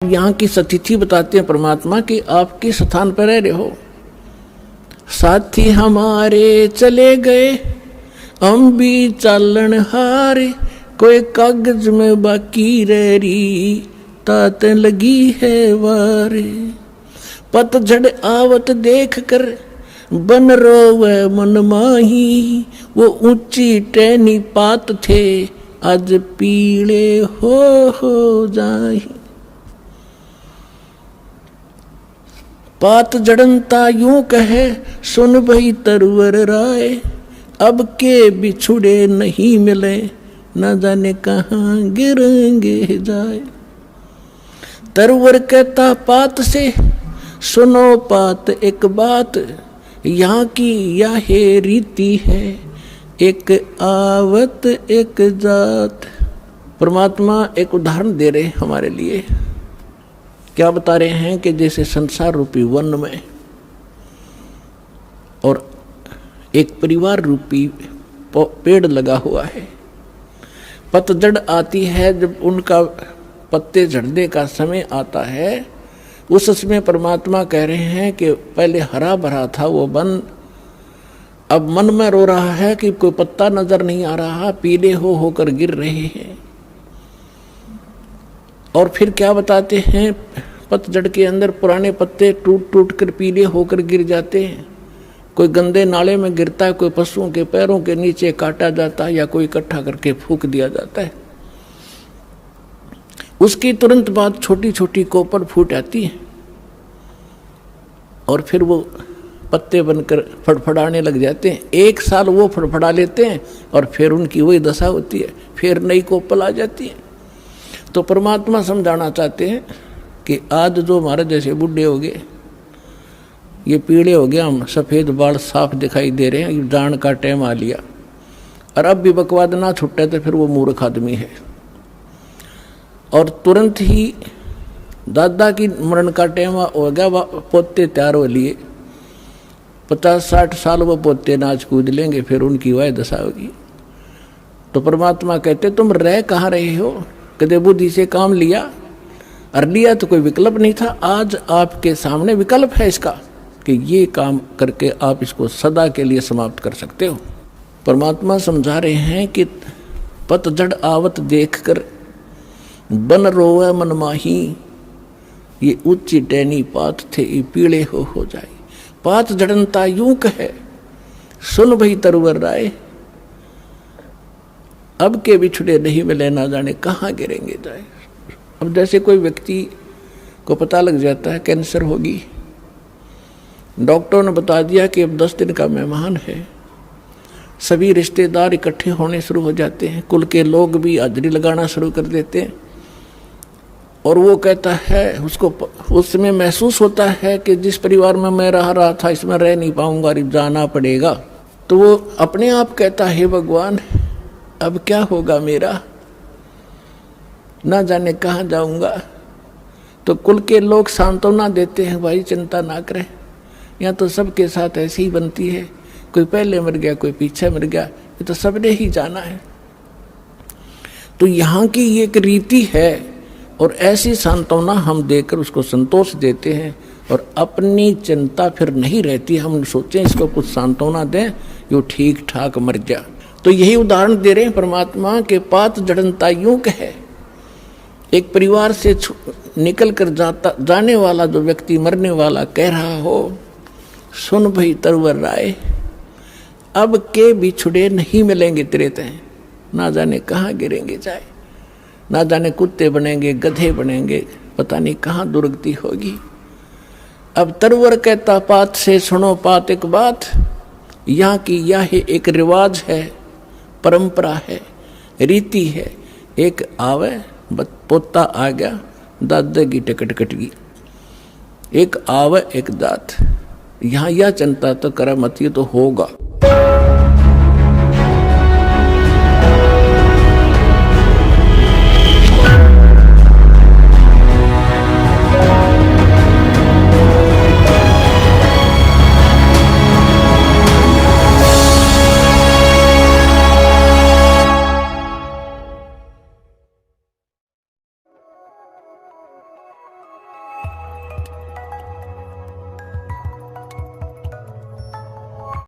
यहाँ की स्थिति बताते हैं परमात्मा कि आप किस स्थान पर रह रहे हो। साथी हमारे चले गए हम भी चालन हारे, कोई कागज में बाकी रह रही तात लगी है वारे। पतझड़ आवत देख कर बन रोवे मन माही, वो ऊंची टहनी पात थे आज पीले हो जाही। पात जड़नता यूं कहे सुन भई तरवर राय, अब के बिछुड़े नहीं मिले न जाने कहाँ गिरेंगे जाए। तरवर कहता पात से सुनो पात एक बात, यहाँ की यह रीति है एक आवत एक जात। परमात्मा एक उदाहरण दे रहे हमारे लिए। क्या बता रहे हैं कि जैसे संसार रूपी वन में और एक परिवार रूपी पेड़ लगा हुआ है, पतझड़ आती है जब उनका पत्ते झड़ने का समय आता है, उस समय परमात्मा कह रहे हैं कि पहले हरा भरा था वो वन, अब मन में रो रहा है कि कोई पत्ता नजर नहीं आ रहा, पीले होकर गिर रहे हैं। और फिर क्या बताते हैं, पतझड़ के अंदर पुराने पत्ते टूट टूट कर पीले होकर गिर जाते हैं। कोई गंदे नाले में गिरता है, कोई पशुओं के पैरों के नीचे काटा जाता है या कोई इकट्ठा करके फूंक दिया जाता है। उसकी तुरंत बाद छोटी छोटी कोपर फूट आती है और फिर वो पत्ते बनकर फड़फड़ाने लग जाते हैं। एक साल वो फड़फड़ा लेते हैं और फिर उनकी वही दशा होती है, फिर नई कोपल आ जाती है। तो परमात्मा समझाना चाहते हैं कि आज जो हमारे जैसे बूढ़े हो गए, ये पीले हो गए, हम सफ़ेद बाल साफ दिखाई दे रहे हैं, जान का टाइम आ लिया और अब भी बकवाद ना छुट्टे तो फिर वो मूर्ख आदमी है। और तुरंत ही दादा की मरण का टाइम हो गया, पोते तैयार हो लिए, 50-60 साल वो पोते नाच कूद लेंगे, फिर उनकी वह दशा होगी। तो परमात्मा कहते तुम रह कहाँ रहे हो, कदे बुद्धि से काम लिया और लिया तो कोई विकल्प नहीं था। आज आपके सामने विकल्प है इसका कि ये काम करके आप इसको सदा के लिए समाप्त कर सकते हो। परमात्मा समझा रहे हैं कि पतझड़ आवत देखकर बन रोवे मन माही, ये ऊंची टहनी पात थे ये पीले हो जाए। पात जड़नता यूं कहे सुन भई तरवर राय, अब के बिछुड़े नहीं मिले ना जाने कहाँ गिरेंगे जाए। अब जैसे कोई व्यक्ति को पता लग जाता है कैंसर होगी, डॉक्टरों ने बता दिया कि अब 10 दिन का मेहमान है, सभी रिश्तेदार इकट्ठे होने शुरू हो जाते हैं, कुल के लोग भी हाजिरी लगाना शुरू कर देते हैं। और वो कहता है, उसको उस समय महसूस होता है कि जिस परिवार में मैं रहा था इसमें रह नहीं पाऊंगा, जाना पड़ेगा। तो वो अपने आप कहता है भगवान अब क्या होगा मेरा, ना जाने कहाँ जाऊंगा। तो कुल के लोग सांत्वना देते हैं, भाई चिंता ना करें, यहाँ तो सबके साथ ऐसी ही बनती है, कोई पहले मर गया कोई पीछे मर गया, ये तो सबने ही जाना है। तो यहाँ की ये एक रीति है और ऐसी सांत्वना हम देकर उसको संतोष देते हैं और अपनी चिंता फिर नहीं रहती। हम सोचें इसको कुछ सांत्वना दें, यो ठीक ठाक मर जा। तो यही उदाहरण दे रहे हैं परमात्मा के पात जड़नता यूं कहे, एक परिवार से निकल कर जाने वाला जो व्यक्ति मरने वाला कह रहा हो सुन भई तरवर राय, अब के बिछुड़े नहीं मिलेंगे तेरे तय, ना जाने कहाँ गिरेंगे जाए, ना जाने कुत्ते बनेंगे गधे बनेंगे, पता नहीं कहाँ दुर्गति होगी। अब तरवर कहता पात से सुनो पात एक बात, यहाँ की यह एक रिवाज है, परंपरा है, रीति है। एक आवे पोता आ गया, दादा की टिकट कट गई, एक आवे एक दात। यहाँ यह चिंता तो कर मत, ये तो होगा,